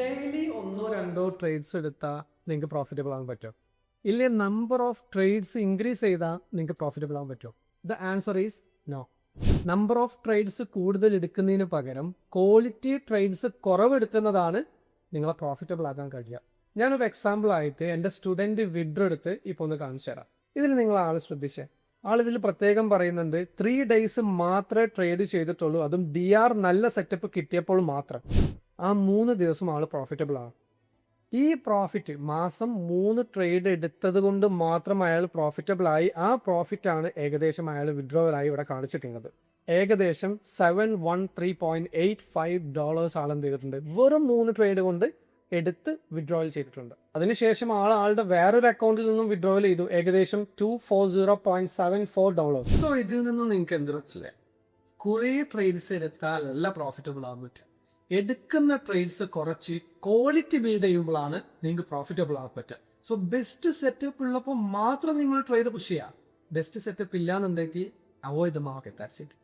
Daily ഒന്നോ രണ്ടോ trades എടുത്താൽ നിങ്ങൾക്ക് പ്രോഫിറ്റബിൾ ആകാൻ പറ്റുമോ? ഇല്ലേ നമ്പർ ഓഫ് ട്രേഡ്സ് ഇൻക്രീസ് ചെയ്താൽ നിങ്ങൾക്ക് പ്രോഫിറ്റബിൾ ആകാൻ പറ്റുമോ? The answer is no. Number of trades കൂടുതൽ എടുക്കുന്നതിന് പകരം ക്വാളിറ്റി ട്രേഡ്സ് കുറവെടുക്കുന്നതാണ് നിങ്ങളെ പ്രോഫിറ്റബിൾ ആക്കാൻ കഴിയുക. ഞാനൊരു എക്സാമ്പിൾ ആയിട്ട് എൻ്റെ സ്റ്റുഡൻറ്റ് വിഡ്രോ എടുത്ത് ഇപ്പോൾ ഒന്ന് കാണിച്ചു തരാം. ഇതിൽ നിങ്ങൾ ആൾ ശ്രദ്ധിച്ചേ, ആളിതിൽ പ്രത്യേകം പറയുന്നുണ്ട് 3 days മാത്രമേ ട്രേഡ് ചെയ്തിട്ടുള്ളൂ, അതും DR നല്ല സെറ്റപ്പ് കിട്ടിയപ്പോൾ മാത്രം. ആ 3 ദിവസം ആൾ പ്രോഫിറ്റബിൾ ആണ്. ഈ പ്രോഫിറ്റ് മാസം 3 ട്രേഡ് എടുത്തത് കൊണ്ട് മാത്രം അയാൾ പ്രോഫിറ്റബിൾ ആയി. ആ പ്രോഫിറ്റാണ് ഏകദേശം അയാൾ വിഡ്രോവലായി ഇവിടെ കാണിച്ചിട്ടുള്ളത്. ഏകദേശം $713.85 ആളെന്ത് ചെയ്തിട്ടുണ്ട്, വെറും 3 ട്രേഡ് കൊണ്ട് എടുത്ത് വിഡ്രോവൽ ചെയ്തിട്ടുണ്ട്. അതിനുശേഷം ആളുടെ വേറൊരു അക്കൗണ്ടിൽ നിന്നും വിഡ്രോവൽ ചെയ്തു, ഏകദേശം $240.74. സോ ഇതിൽ നിന്നും നിങ്ങൾക്ക് എന്ത് മനസ്സിലായി? കുറേ ട്രേഡ്സ് എടുത്താലല്ല പ്രോഫിറ്റബിൾ ആകാൻ പറ്റുക. എടുക്കുന്ന ട്രേഡ്സ് കുറച്ച് ക്വാളിറ്റി ബിൽഡ് ചെയ്യുമ്പോഴാണ് നിങ്ങൾക്ക് പ്രോഫിറ്റബിൾ ആകാൻ പറ്റുക. സോ ബെസ്റ്റ് സെറ്റപ്പ് ഉള്ളപ്പോൾ മാത്രം നിങ്ങൾ ട്രേഡ് പുഷ് ചെയ്യുക. ബെസ്റ്റ് സെറ്റപ്പ് ഇല്ലാന്നുണ്ടെങ്കിൽ avoid the market. That's it.